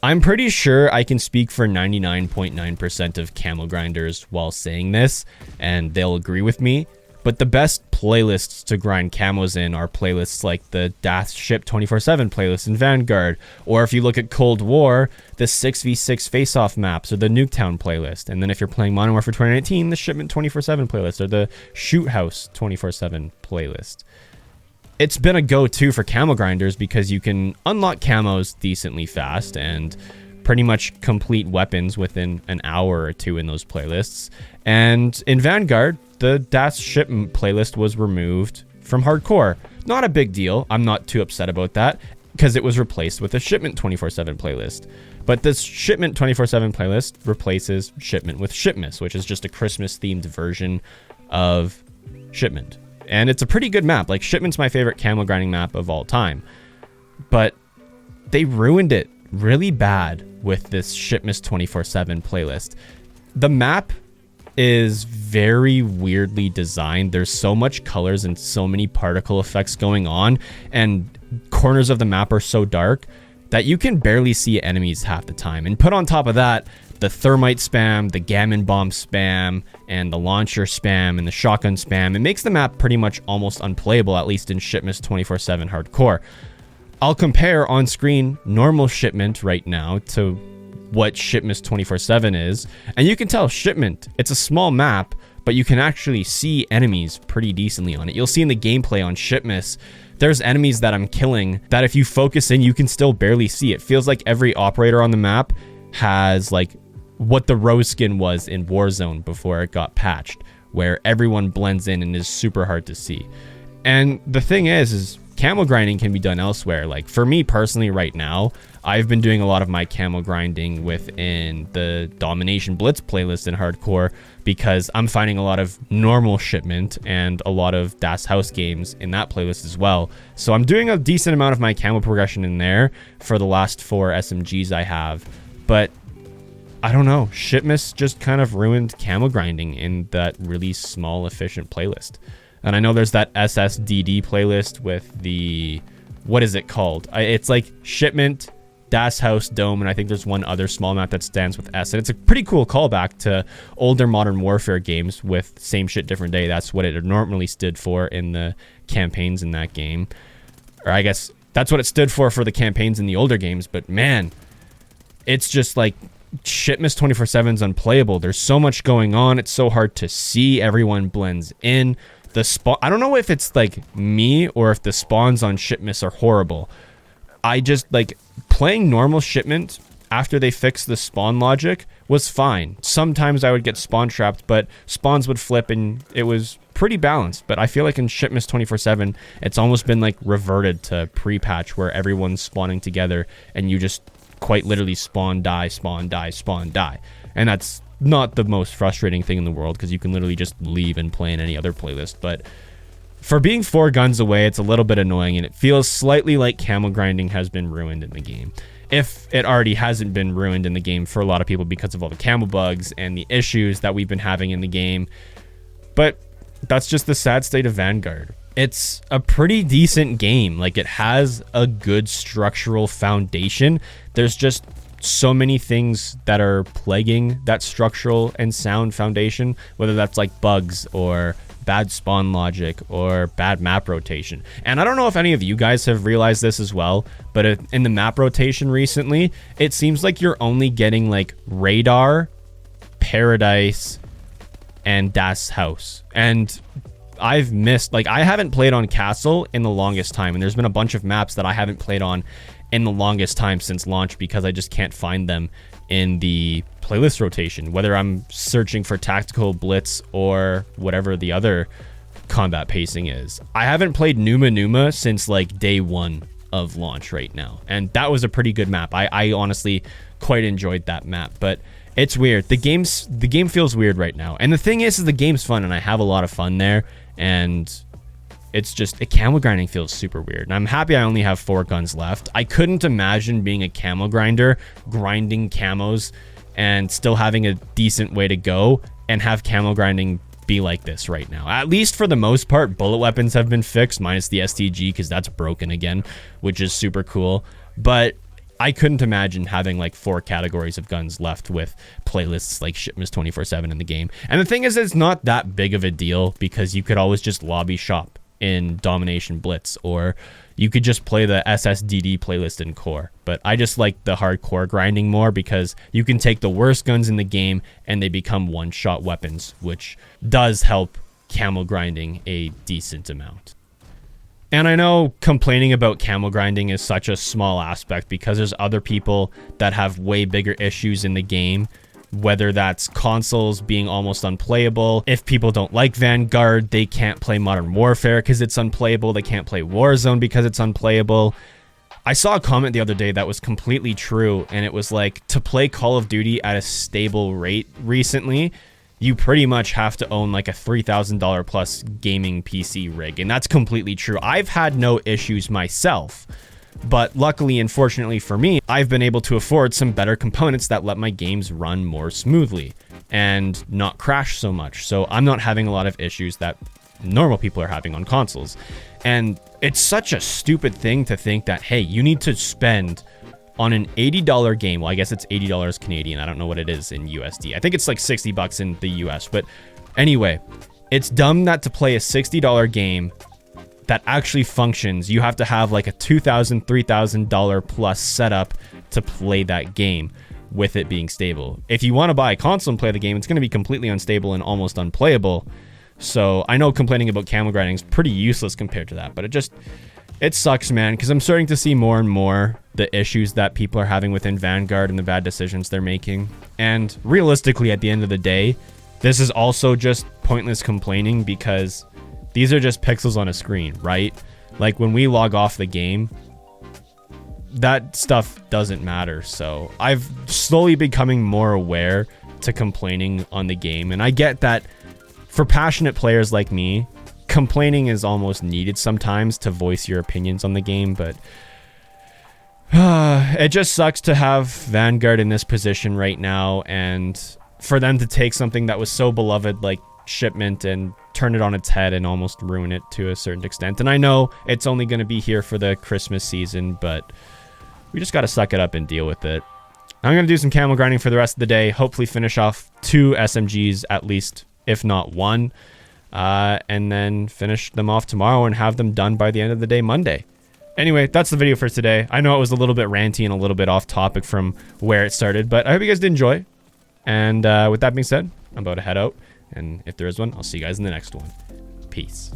I'm pretty sure I can speak for 99.9% of camo grinders while saying this, and they'll agree with me. But the best playlists to grind camos in are playlists like the Dash Ship 24/7 playlist in Vanguard, or if you look at Cold War, the 6v6 face-off maps or the Nuketown playlist. And then if you're playing Modern Warfare 2019, the Shipment 24/7 playlist or the Shoot House 24/7 playlist. It's been a go-to for camo grinders because you can unlock camos decently fast and pretty much complete weapons within an hour or two in those playlists. And in Vanguard, the Dash Shipment playlist was removed from Hardcore. Not a big deal. I'm not too upset about that because it was replaced with a Shipment 24/7 playlist. But this Shipment 24/7 playlist replaces Shipment with Shipmas, which is just a Christmas-themed version of Shipment. And it's a pretty good map. Like, Shipment's my favorite camo grinding map of all time. But they ruined it really bad with this Shipmas 24/7 playlist. The map is very weirdly designed. There's so much colors and so many particle effects going on, and corners of the map are so dark that you can barely see enemies half the time. And put on top of that, the thermite spam, the gammon bomb spam, and the launcher spam, and the shotgun spam, it makes the map pretty much almost unplayable, at least in Shipmas 24/7 Hardcore. I'll compare on screen normal Shipment right now to what Shipmas 24/7 is, and you can tell Shipment, it's a small map, but you can actually see enemies pretty decently on it. You'll see in the gameplay on Shipmas, there's enemies that I'm killing that if you focus in, you can still barely see. It feels like every operator on the map has like what the rose skin was in Warzone before it got patched, where everyone blends in and is super hard to see. And the thing is camo grinding can be done elsewhere. Like, for me personally right now, I've been doing a lot of my camo grinding within the Domination Blitz playlist in Hardcore because I'm finding a lot of normal Shipment and a lot of Das House games in that playlist as well. So I'm doing a decent amount of my camo progression in there for the last 4 SMGs I have. But I don't know, Shipmas just kind of ruined camo grinding in that really small, efficient playlist. And I know there's that SSDD playlist with the, what is it called? It's like Shipment, Das House, Dome, and I think there's one other small map that stands with S. And it's a pretty cool callback to older Modern Warfare games with Same Shit, Different Day. That's what it normally stood for in the campaigns in that game. Or I guess that's what it stood for the campaigns in the older games. But man, it's just like Shipmas 24/7 is unplayable. There's so much going on. It's so hard to see. Everyone blends in. I don't know if it's like me or if the spawns on Shipmas are horrible. I just like playing normal Shipment after they fixed the spawn logic was fine. Sometimes I would get spawn trapped, but spawns would flip and it was pretty balanced. But I feel like in Shipmas 24/7, it's almost been like reverted to pre-patch where everyone's spawning together and you just quite literally spawn, die, spawn, die, spawn, die. And that's not the most frustrating thing in the world because you can literally just leave and play in any other playlist. But for being 4 guns away, it's a little bit annoying, and it feels slightly like camo grinding has been ruined in the game. If it already hasn't been ruined in the game for a lot of people because of all the camo bugs and the issues that we've been having in the game. But that's just the sad state of Vanguard. It's a pretty decent game. Like, it has a good structural foundation. There's just so many things that are plaguing that structural and sound foundation, whether that's like bugs or bad spawn logic or bad map rotation. And I don't know if any of you guys have realized this as well, but in the map rotation recently, it seems like you're only getting like Radar, Paradise, and Das House. And I've missed, like, I haven't played on Castle in the longest time, and there's been a bunch of maps that I haven't played on in the longest time since launch because I just can't find them in the playlist rotation, whether I'm searching for Tactical Blitz or whatever the other combat pacing is. I haven't played Numa Numa since like day 1 of launch right now, and that was a pretty good map. I honestly quite enjoyed that map, but it's weird. The game feels weird right now, and the thing is the game's fun and I have a lot of fun there, and it's just, camo grinding feels super weird. And I'm happy I only have 4 guns left. I couldn't imagine being a camo grinder, grinding camos, and still having a decent way to go, and have camo grinding be like this right now. At least for the most part, bullet weapons have been fixed, minus the STG, because that's broken again, which is super cool. But I couldn't imagine having like 4 categories of guns left with playlists like shipments 24/7 in the game. And the thing is, it's not that big of a deal because you could always just lobby shop in Domination Blitz, or you could just play the SSDD playlist in Core. But I just like the hardcore grinding more because you can take the worst guns in the game and they become one-shot weapons, which does help camo grinding a decent amount. And I know complaining about camo grinding is such a small aspect because there's other people that have way bigger issues in the game, whether that's consoles being almost unplayable. If people don't like Vanguard, they can't play Modern Warfare because it's unplayable. They can't play Warzone because it's unplayable. I saw a comment the other day that was completely true, and it was like, to play Call of Duty at a stable rate recently, you pretty much have to own like a $3,000 plus gaming PC rig, and that's completely true. I've had no issues myself, but luckily and fortunately for me, I've been able to afford some better components that let my games run more smoothly and not crash so much. So I'm not having a lot of issues that normal people are having on consoles. And it's such a stupid thing to think that, hey, you need to spend on an $80 game. Well, I guess it's $80 Canadian. I don't know what it is in USD. I think it's like 60 bucks in the US. But anyway, it's dumb that to play a $60 game that actually functions, you have to have like a $2,000, $3,000 plus setup to play that game with it being stable. If you want to buy a console and play the game, it's going to be completely unstable and almost unplayable. So I know complaining about camo grinding is pretty useless compared to that, but it sucks, man, because I'm starting to see more and more the issues that people are having within Vanguard and the bad decisions they're making. And realistically, at the end of the day, this is also just pointless complaining because these are just pixels on a screen, right? Like when we log off the game, that stuff doesn't matter. So I've slowly becoming more aware to complaining on the game. And I get that for passionate players like me, complaining is almost needed sometimes to voice your opinions on the game. But it just sucks to have Vanguard in this position right now. And for them to take something that was so beloved like shipment and turn it on its head and almost ruin it to a certain extent. And I know it's only going to be here for the Christmas season, but we just got to suck it up and deal with it. I'm going to do some camo grinding for the rest of the day, hopefully finish off 2 SMGs at least, if not 1, and then finish them off tomorrow and have them done by the end of the day Monday. Anyway, that's the video for today. I know it was a little bit ranty and a little bit off topic from where it started, but I hope you guys did enjoy. And with that being said, I'm about to head out. And if there is one, I'll see you guys in the next one. Peace.